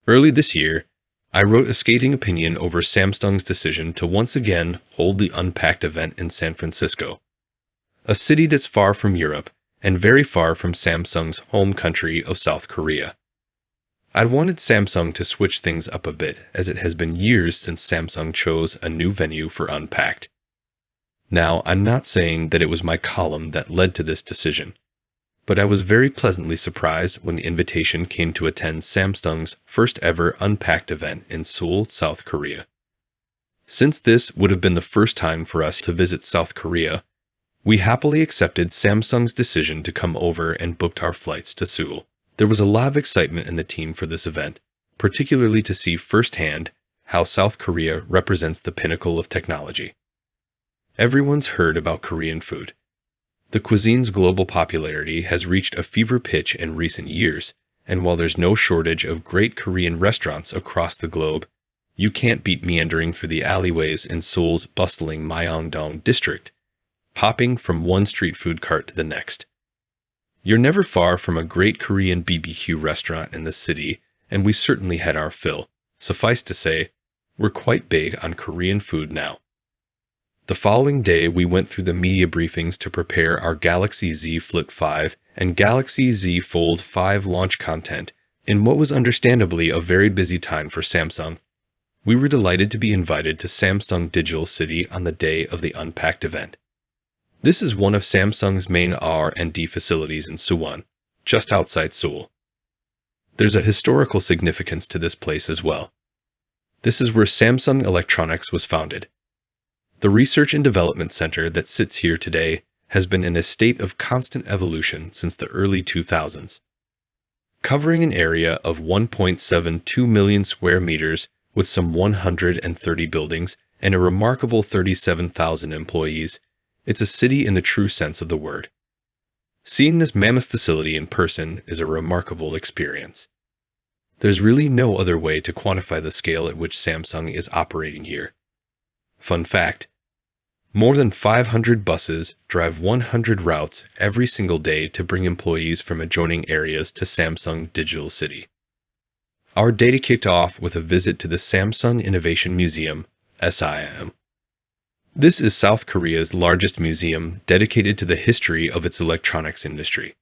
Early this year, I wrote a scathing opinion over Samsung's decision to once again hold the Unpacked event in San Francisco, a city that's far from Europe and very far from Samsung's home country of South Korea. I'd wanted Samsung to switch things up a bit, as it has been years since Samsung chose a new venue for Unpacked. Now, I'm not saying that it was my column that led to this decision, but I was very pleasantly surprised when the invitation came to attend Samsung's first ever Unpacked event in Seoul, South Korea. Since this would have been the first time for us to visit South Korea, we happily accepted Samsung's decision to come over and booked our flights to Seoul. There was a lot of excitement in the team for this event, particularly to see firsthand how South Korea represents the pinnacle of technology. Everyone's heard about Korean food. The cuisine's global popularity has reached a fever pitch in recent years, and while there's no shortage of great Korean restaurants across the globe, you can't beat meandering through the alleyways in Seoul's bustling Myeongdong district, hopping from one street food cart to the next. You're never far from a great Korean BBQ restaurant in the city, and we certainly had our fill. Suffice to say, we're quite big on Korean food now. The following day, we went through the media briefings to prepare our Galaxy Z Flip 5 and Galaxy Z Fold 5 launch content in what was understandably a very busy time for Samsung. We were delighted to be invited to Samsung Digital City on the day of the Unpacked event. This is one of Samsung's main R&D facilities in Suwon, just outside Seoul. There's a historical significance to this place as well. This is where Samsung Electronics was founded. The research and development center that sits here today has been in a state of constant evolution since the early 2000s. Covering an area of 1.72 million square meters with some 130 buildings and a remarkable 37,000 employees, it's a city in the true sense of the word. Seeing this mammoth facility in person is a remarkable experience. There's really no other way to quantify the scale at which Samsung is operating here. Fun fact, more than 500 buses drive 100 routes every single day to bring employees from adjoining areas to Samsung Digital City. Our day kicked off with a visit to the Samsung Innovation Museum, SIM. This is South Korea's largest museum dedicated to the history of its electronics industry.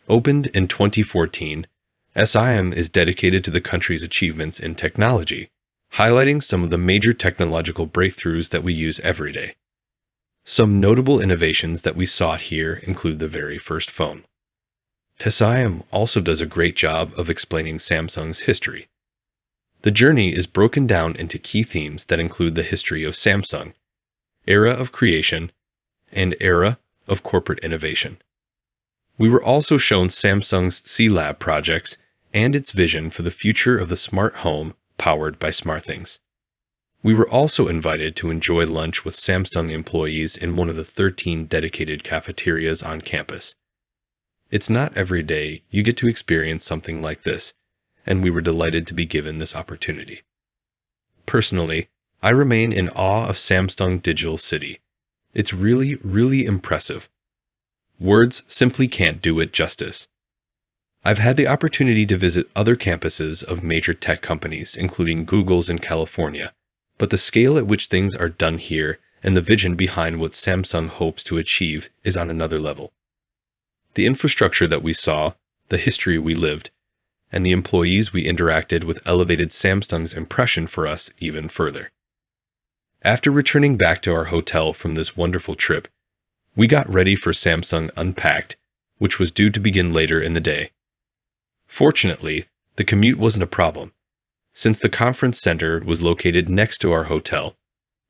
Opened in 2014, SIM is dedicated to the country's achievements in technology, highlighting some of the major technological breakthroughs that we use every day. Some notable innovations that we saw here include the very first phone. SIM also does a great job of explaining Samsung's history. The journey is broken down into key themes that include the history of Samsung, era of creation, and era of corporate innovation. We were also shown Samsung's C-Lab projects and its vision for the future of the smart home powered by SmartThings. We were also invited to enjoy lunch with Samsung employees in one of the 13 dedicated cafeterias on campus. It's not every day you get to experience something like this, and we were delighted to be given this opportunity. Personally, I remain in awe of Samsung Digital City. It's really impressive. Words simply can't do it justice. I've had the opportunity to visit other campuses of major tech companies, including Google's in California, but the scale at which things are done here and the vision behind what Samsung hopes to achieve is on another level. The infrastructure that we saw, the history we lived, and the employees we interacted with elevated Samsung's impression for us even further. After returning back to our hotel from this wonderful trip, we got ready for Samsung Unpacked, which was due to begin later in the day. Fortunately, the commute wasn't a problem, since the conference center was located next to our hotel,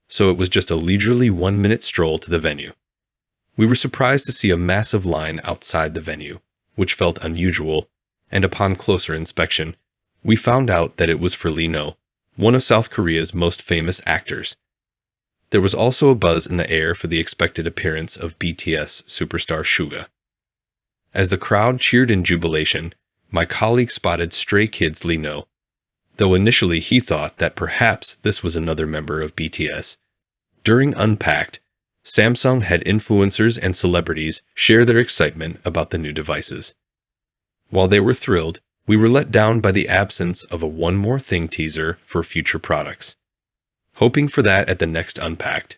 so it was just a leisurely 1-minute stroll to the venue. We were surprised to see a massive line outside the venue, which felt unusual, and upon closer inspection, we found out that it was for Lee No, one of South Korea's most famous actors. There was also a buzz in the air for the expected appearance of BTS superstar Suga. As the crowd cheered in jubilation, my colleague spotted Stray Kids Lee No, though initially he thought that perhaps this was another member of BTS. During Unpacked, Samsung had influencers and celebrities share their excitement about the new devices. While they were thrilled, we were let down by the absence of a One More Thing teaser for future products. Hoping for that at the next Unpacked.